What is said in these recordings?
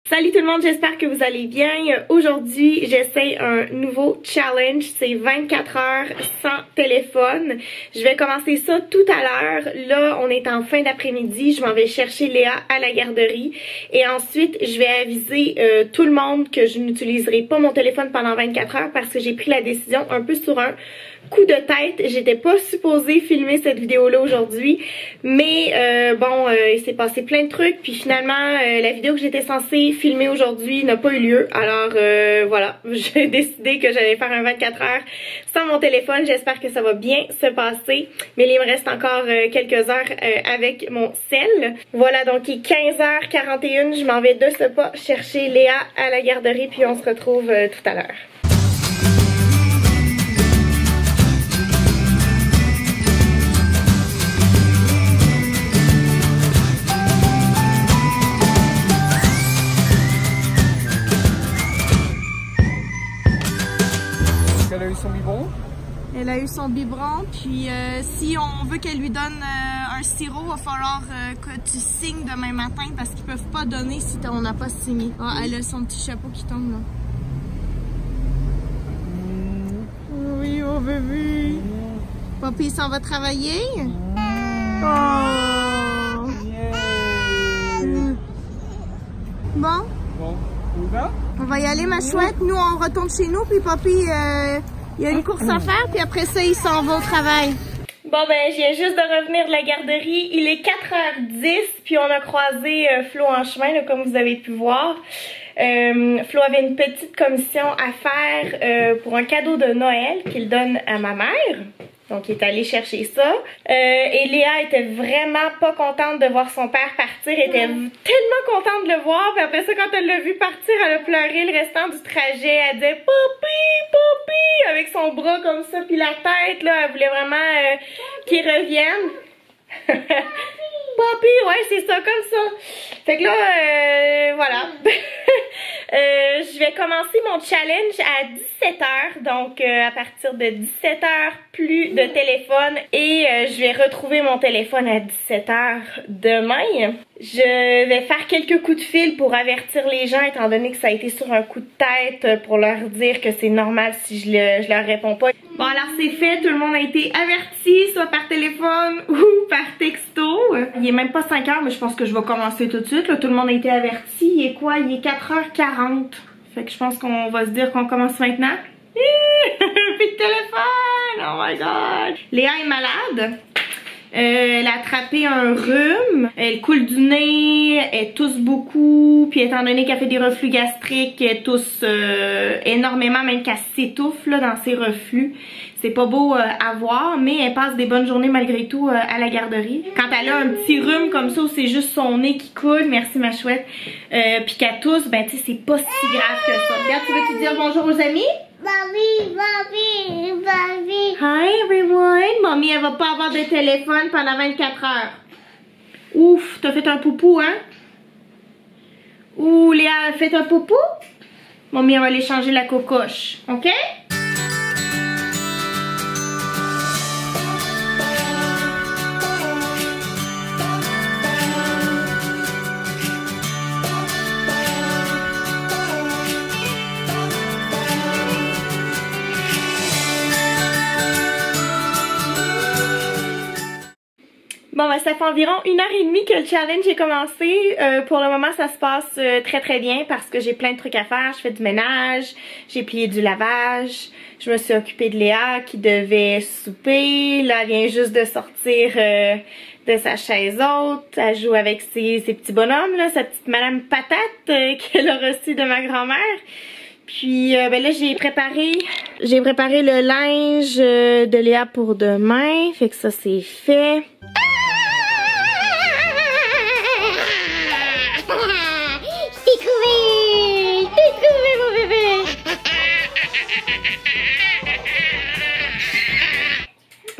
Salut tout le monde, j'espère que vous allez bien. Aujourd'hui, j'essaie un nouveau challenge, c'est 24 heures sans téléphone. Je vais commencer ça tout à l'heure. Là, on est en fin d'après-midi, je m'en vais chercher Léa à la garderie. Et ensuite, je vais aviser tout le monde que je n'utiliserai pas mon téléphone pendant 24 heures parce que j'ai pris la décision un peu sur un coup de tête. J'étais pas supposée filmer cette vidéo-là aujourd'hui, mais il s'est passé plein de trucs, puis finalement, la vidéo que j'étais censée filmer aujourd'hui n'a pas eu lieu. Alors voilà, j'ai décidé que j'allais faire un 24 heures sans mon téléphone. J'espère que ça va bien se passer, mais il me reste encore quelques heures avec mon cell. Voilà, donc il est 15h41, je m'en vais de ce pas chercher Léa à la garderie, puis on se retrouve tout à l'heure. Elle a eu son biberon? Elle a eu son biberon, puis si on veut qu'elle lui donne un sirop, il va falloir que tu signes demain matin parce qu'ils peuvent pas donner si on n'a pas signé. Ah, elle a son petit chapeau qui tombe là. Oui, mon bébé. Papy s'en va travailler? Oh. Bon? Bon, on va? On va y aller, ma chouette. Nous, on retourne chez nous, puis papy, il y a une course à faire, puis après ça, il s'en va au travail. Bon, ben, je viens juste de revenir de la garderie. Il est 4h10, puis on a croisé Flo en chemin, là, comme vous avez pu voir. Flo avait une petite commission à faire pour un cadeau de Noël qu'il donne à ma mère. Donc, il est allé chercher ça. Et Léa était vraiment pas contente de voir son père partir. Elle était tellement contente de le voir. Puis après ça, quand elle l'a vu partir, elle a pleuré le restant du trajet. Elle disait « Papi, papi » avec son bras comme ça. Puis la tête, là, elle voulait vraiment qu'il revienne. Papi, ouais, c'est ça, comme ça. Fait que là, voilà. Je vais commencer mon challenge à 17h. Donc, à partir de 17h, plus de téléphone. Et je vais retrouver mon téléphone à 17h demain. Je vais faire quelques coups de fil pour avertir les gens, étant donné que ça a été sur un coup de tête, pour leur dire que c'est normal si je leur réponds pas. Bon, alors c'est fait, tout le monde a été averti, soit par téléphone ou par texto. Il est même pas 5h, mais je pense que je vais commencer tout de suite. Là, tout le monde a été averti. Il est quoi? Il est 4h40. Fait que je pense qu'on va se dire qu'on commence maintenant. Plus de téléphone! Oh my god! Léa est malade. Elle a attrapé un rhume, elle coule du nez, elle tousse beaucoup, puis étant donné qu'elle fait des reflux gastriques, elle tousse énormément, même qu'elle s'étouffe là, dans ses reflux. C'est pas beau à voir, mais elle passe des bonnes journées malgré tout à la garderie. Quand elle a un petit rhume comme ça, où c'est juste son nez qui coule, merci ma chouette, puis qu'elle tousse, ben tu sais, c'est pas si grave que ça. Regarde, tu veux te dire bonjour aux amis? Mommy, mommy, mommy. Hi everyone! Mommy, elle va pas avoir de téléphone pendant 24 heures. Ouf, t'as fait un poupou, hein? Ouh, Léa a fait un poupou? Mommy, elle va aller changer la cocoche, ok? Bon, ben, ça fait environ 1h30 que le challenge est commencé. Pour le moment, ça se passe très très bien parce que j'ai plein de trucs à faire. Je fais du ménage, j'ai plié du lavage, je me suis occupée de Léa qui devait souper. Là, elle vient juste de sortir de sa chaise haute. Elle joue avec ses petits bonhommes, là, sa petite Madame Patate qu'elle a reçue de ma grand-mère. Puis ben là j'ai préparé le linge de Léa pour demain. Fait que ça c'est fait.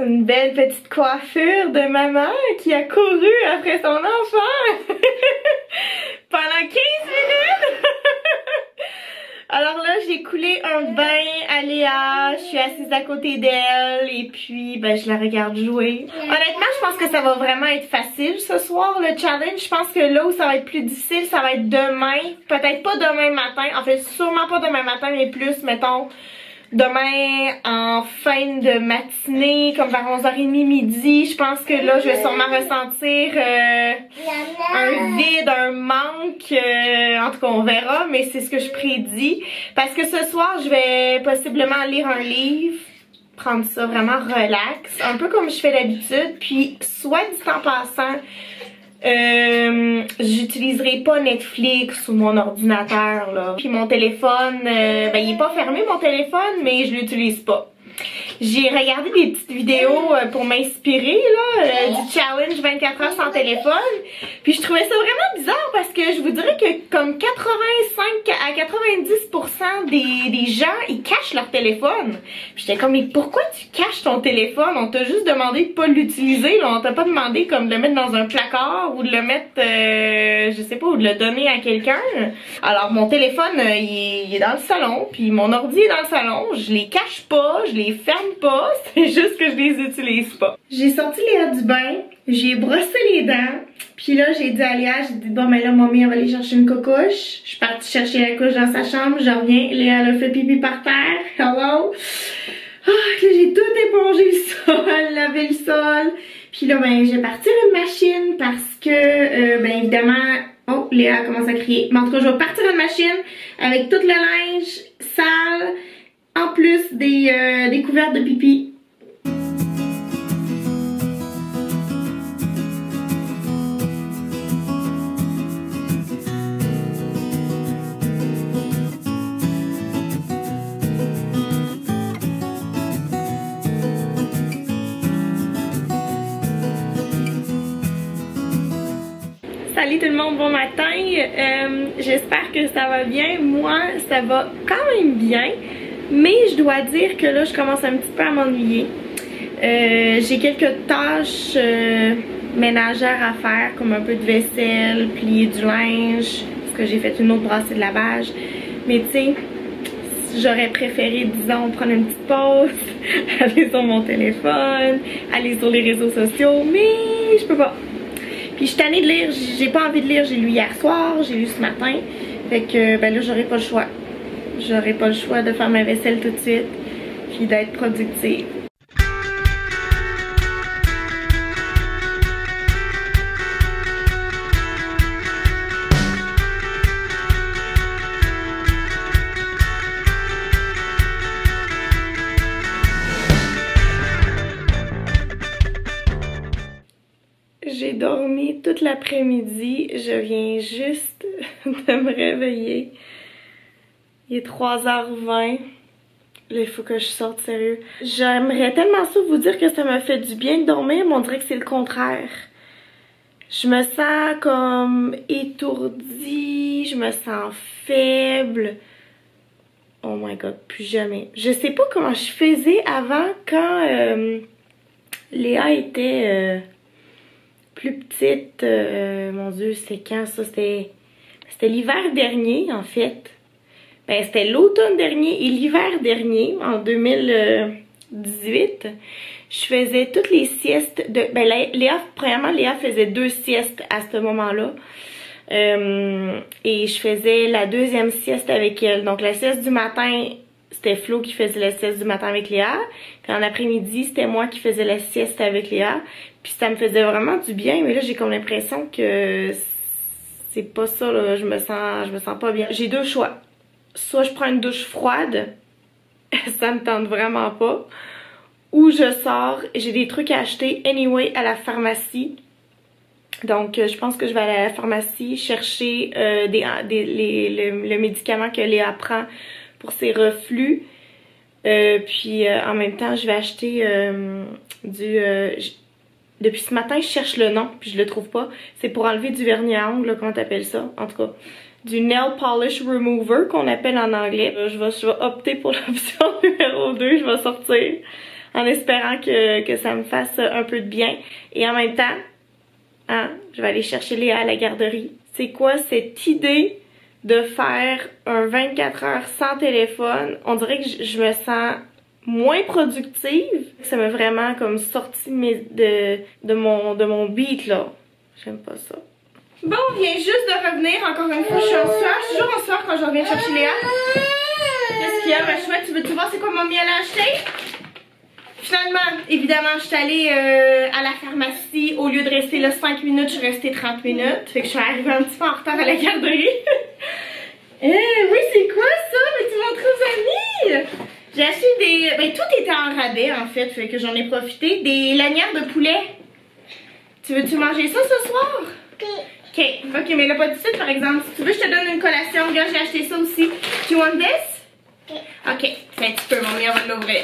Une belle petite coiffure de maman qui a couru après son enfant pendant 15 minutes. Alors là, j'ai coulé un bain à Léa, je suis assise à côté d'elle et puis ben je la regarde jouer. Honnêtement, je pense que ça va vraiment être facile ce soir le challenge. Je pense que là où ça va être plus difficile, ça va être demain. Peut-être pas demain matin, en fait sûrement pas demain matin, mais plus mettons demain en fin de matinée, comme vers 11h30 midi. Je pense que là je vais sûrement ressentir un vide, un manque, en tout cas on verra, mais c'est ce que je prédis. Parce que ce soir je vais possiblement lire un livre, prendre ça vraiment relax, un peu comme je fais d'habitude, puis soit dit en passant, j'utiliserai pas Netflix ou mon ordinateur là. Puis mon téléphone, ben il est pas fermé mon téléphone, mais je l'utilise pas. J'ai regardé des petites vidéos pour m'inspirer là du challenge 24 heures sans téléphone. Puis je trouvais ça vraiment bizarre parce que je vous dirais que comme 85 à 90% des gens, ils cachent leur téléphone. J'étais comme mais pourquoi tu caches ton téléphone? On t'a juste demandé de pas l'utiliser, là. On t'a pas demandé comme de le mettre dans un placard ou de le mettre je sais pas, ou de le donner à quelqu'un. Alors mon téléphone il est dans le salon, puis mon ordi est dans le salon, je les cache pas, je les ferme pas, c'est juste que je les utilise pas. J'ai sorti Léa du bain, j'ai brossé les dents, puis là j'ai dit à Léa, j'ai dit bon ben là mamie elle va aller chercher une couche. Je suis partie chercher la couche dans sa chambre, je reviens, Léa elle a fait pipi par terre, hello. Ah, là j'ai tout épongé le sol, lavé le sol, puis là ben je vais partir une machine parce que ben évidemment, oh Léa commence à crier, mais en tout cas je vais partir une machine avec tout le linge sale, en plus des couvertes de pipi. Salut tout le monde, bon matin. J'espère que ça va bien. Moi, ça va quand même bien. Mais je dois dire que là, je commence un petit peu à m'ennuyer. J'ai quelques tâches ménagères à faire, comme un peu de vaisselle, plier du linge, parce que j'ai fait une autre brassée de lavage. Mais tu sais, j'aurais préféré, disons, prendre une petite pause, aller sur mon téléphone, aller sur les réseaux sociaux, mais je peux pas. Puis je suis tannée de lire, j'ai pas envie de lire, j'ai lu hier soir, j'ai lu ce matin. Fait que ben là, j'aurai pas le choix. J'aurai pas le choix de faire ma vaisselle tout de suite, puis d'être productive. J'ai dormi toute l'après-midi, je viens juste de me réveiller. Il est 3h20. Là, il faut que je sorte, sérieux. J'aimerais tellement ça vous dire que ça m'a fait du bien de dormir, mais on dirait que c'est le contraire. Je me sens comme étourdie, je me sens faible. Oh my god, plus jamais. Je sais pas comment je faisais avant quand Léa était plus petite. Mon Dieu, c'était quand ça? C'était l'hiver dernier, en fait. Ben, c'était l'automne dernier et l'hiver dernier, en 2018, je faisais toutes les siestes de... Ben, premièrement, Léa faisait 2 siestes à ce moment-là. Et je faisais la 2e sieste avec elle. Donc, la sieste du matin, c'était Flo qui faisait la sieste du matin avec Léa. Puis en après-midi, c'était moi qui faisais la sieste avec Léa. Puis ça me faisait vraiment du bien, mais là, j'ai comme l'impression que c'est pas ça, là. Je me sens pas bien. J'ai 2 choix. Soit je prends une douche froide, ça me tente vraiment pas, ou je sors, j'ai des trucs à acheter anyway à la pharmacie. Donc je pense que je vais aller à la pharmacie chercher le médicament que Léa prend pour ses reflux. Puis en même temps je vais acheter depuis ce matin je cherche le nom puis je le trouve pas. C'est pour enlever du vernis à ongles, comment t'appelles ça? En tout cas, du Nail Polish Remover qu'on appelle en anglais. Je vais opter pour l'option numéro 2, je vais sortir en espérant que ça me fasse un peu de bien. Et en même temps, hein, je vais aller chercher Léa à la garderie. C'est quoi cette idée de faire un 24 heures sans téléphone, on dirait que je me sens moins productive. Ça m'a vraiment comme sorti de mon beat là. J'aime pas ça. Bon, on vient juste de revenir. Encore une fois, je suis en sueur. Je suis toujours en sueur quand je reviens chercher Léa. Qu'est-ce qu'il y a, ma chouette? Tu veux-tu voir c'est quoi mamie elle a acheté? Finalement, évidemment, je suis allée à la pharmacie. Au lieu de rester là 5 minutes, je suis restée 30 minutes. Fait que je suis arrivée un petit peu en retard à la garderie. Oui, c'est quoi ça? Mais tu montres aux amis? J'ai acheté des... Ben, tout était en rabais, en fait. Fait que j'en ai profité. Des lanières de poulet. Tu veux-tu manger ça ce soir? Ok, mais là, pas tout de suite, par exemple. Si tu veux, je te donne une collation. Regarde, j'ai acheté ça aussi. Do you want this? Ok, c'est un petit peu, mamie, on va l'ouvrir.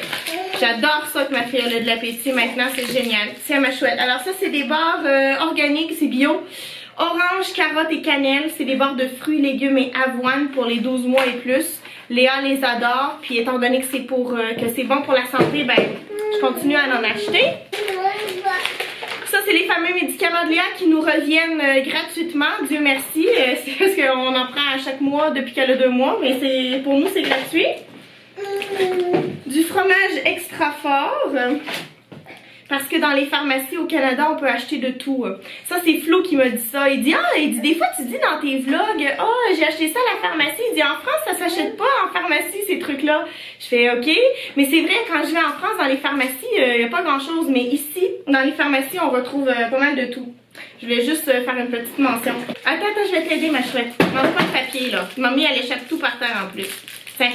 J'adore ça que ma fille a de l'appétit maintenant, c'est génial. Tiens, ma chouette. Alors ça, c'est des barres organiques, c'est bio. Orange, carotte et cannelle. C'est des barres de fruits, légumes et avoine pour les 12 mois et plus. Léa les adore. Puis étant donné que c'est que c'est bon pour la santé, ben, je continue à en acheter. Ça, c'est les fameux médicaments de Léa qui nous reviennent gratuitement. Dieu merci. C'est parce qu'on en prend à chaque mois depuis qu'elle a 2 mois. Mais pour nous, c'est gratuit. Du fromage extra fort. Parce que dans les pharmacies au Canada, on peut acheter de tout. Ça, c'est Flo qui m'a dit ça. Il dit, des fois, tu dis dans tes vlogs, j'ai acheté ça à la pharmacie. Il dit, en France, ça s'achète pas en pharmacie, ces trucs-là. Je fais, ok. Mais c'est vrai, quand je vais en France, dans les pharmacies, il n'y a pas grand-chose. Mais ici, dans les pharmacies, on retrouve pas mal de tout. Je voulais juste faire une petite mention. Attends, je vais t'aider, ma chouette. Mange pas de papier, là. Mamie, elle échappe tout par terre, en plus. Tiens.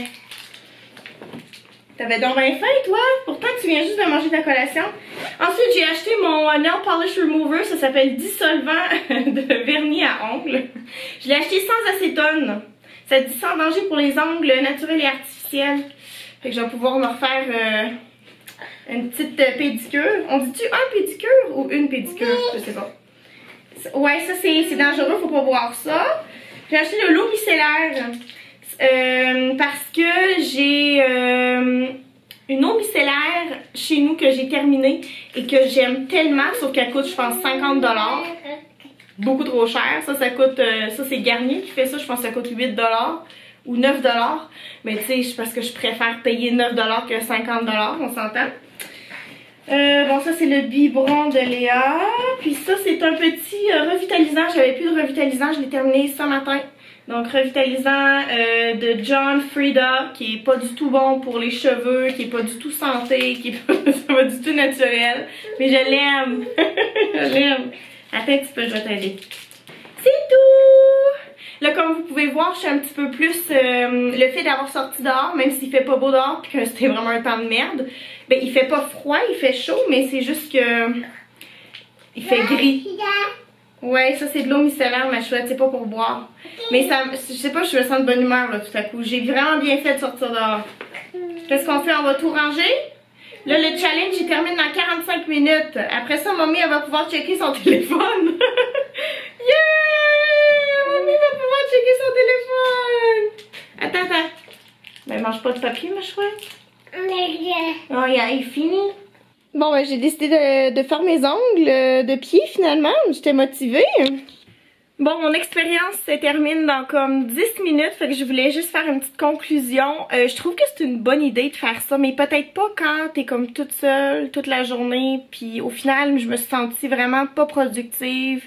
T'avais donc bien faim, toi? Pourtant, tu viens juste de manger ta collation. Ensuite, j'ai acheté mon Nail Polish Remover. Ça s'appelle dissolvant de vernis à ongles. Je l'ai acheté sans acétone. Ça dit sans danger pour les ongles naturels et artificiels. Fait que je vais pouvoir me refaire une petite pédicure. On dit-tu un pédicure ou une pédicure? Je sais pas. Ouais, ça c'est dangereux, faut pas boire ça. J'ai acheté de l'eau micellaire. Parce que j'ai une eau micellaire chez nous que j'ai terminée et que j'aime tellement, sauf qu'elle coûte je pense 50$. Beaucoup trop cher. Ça coûte, ça c'est Garnier qui fait ça, je pense que ça coûte 8$ ou 9$. Mais tu sais, parce que je préfère payer 9$ que 50$, on s'entend. Bon, ça c'est le biberon de Léa. Puis ça c'est un petit revitalisant, j'avais plus de revitalisant, je l'ai terminé ce matin. Donc revitalisant de John Frieda, qui est pas du tout bon pour les cheveux, qui est pas du tout santé, qui est pas du tout naturel. Mais je l'aime. Je l'aime. Attends un petit peu, je vais t'aider. C'est tout! Là, comme vous pouvez voir, je suis un petit peu plus le fait d'avoir sorti dehors, même s'il fait pas beau dehors puis que c'était vraiment un temps de merde. Ben il fait pas froid, il fait chaud, mais c'est juste que il fait gris. Ouais, ça c'est de l'eau micellaire, ma chouette, c'est pas pour boire. Mais ça, je sais pas, je me sens de bonne humeur là tout à coup. J'ai vraiment bien fait de sortir dehors. Qu'est-ce qu'on fait? On va tout ranger? Là, le challenge, il termine dans 45 minutes. Après ça, mamie, elle va pouvoir checker son téléphone. Yeah! Mamie va pouvoir checker son téléphone. Attends. Ben, mange pas de papier, ma chouette. Oh, yeah, il est fini. Bon, ben, j'ai décidé de faire mes ongles de pied finalement. J'étais motivée. Bon, mon expérience se termine dans comme 10 minutes, fait que je voulais juste faire une petite conclusion. Je trouve que c'est une bonne idée de faire ça, mais peut-être pas quand t'es comme toute seule toute la journée. Puis au final, je me suis sentie vraiment pas productive.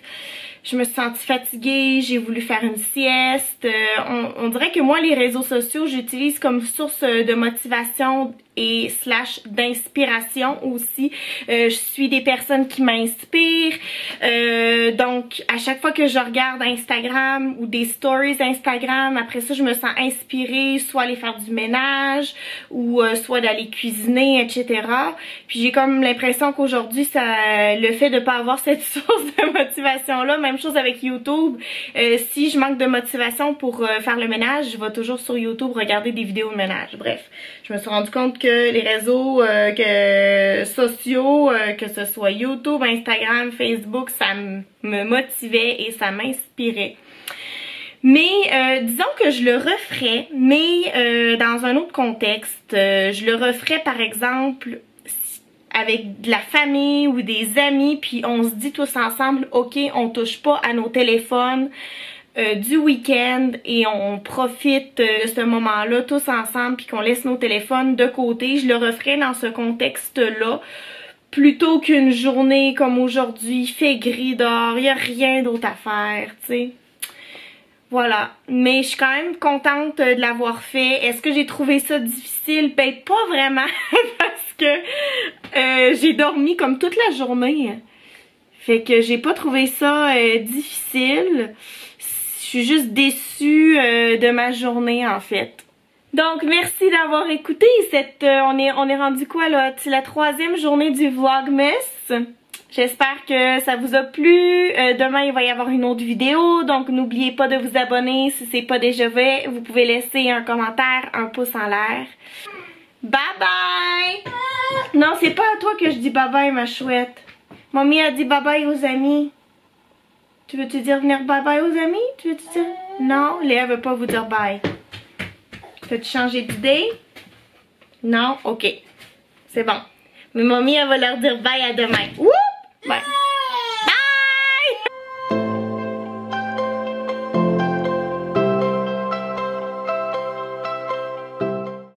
Je me suis sentie fatiguée, j'ai voulu faire une sieste. On dirait que moi, les réseaux sociaux, j'utilise comme source de motivation et / d'inspiration aussi. Je suis des personnes qui m'inspirent. Donc, à chaque fois que je regarde Instagram ou des stories Instagram, après ça, je me sens inspirée, soit aller faire du ménage ou soit d'aller cuisiner, etc. Puis j'ai comme l'impression qu'aujourd'hui, le fait de pas avoir cette source de motivation-là, même chose avec YouTube. Si je manque de motivation pour faire le ménage, je vais toujours sur YouTube regarder des vidéos de ménage. Bref, je me suis rendu compte que les réseaux sociaux, que ce soit YouTube, Instagram, Facebook, ça me motivait et ça m'inspirait. Mais disons que je le referais, mais dans un autre contexte. Je le referais par exemple avec de la famille ou des amis, puis on se dit tous ensemble, ok, on touche pas à nos téléphones du week-end et on profite de ce moment-là tous ensemble puis qu'on laisse nos téléphones de côté. Je le referais dans ce contexte-là plutôt qu'une journée comme aujourd'hui, il fait gris dehors, il n'y a rien d'autre à faire, tu sais. Voilà, mais je suis quand même contente de l'avoir fait. Est-ce que j'ai trouvé ça difficile? Ben pas vraiment parce que j'ai dormi comme toute la journée. Fait que j'ai pas trouvé ça difficile. Je suis juste déçue de ma journée en fait. Donc merci d'avoir écouté on est rendu quoi là? C'est la 3e journée du Vlogmas. J'espère que ça vous a plu. Demain il va y avoir une autre vidéo, donc n'oubliez pas de vous abonner si c'est pas déjà fait. Vous pouvez laisser un commentaire, un pouce en l'air. Bye bye! Non, c'est pas à toi que je dis bye bye ma chouette. Mamie a dit bye bye aux amis. Tu veux-tu dire venir bye bye aux amis? Tu veux-tu dire? Non, Léa veut pas vous dire bye. Peux-tu changer d'idée? Non? Ok. C'est bon. Mais mamie, elle va leur dire bye à demain. Wouh! Bye.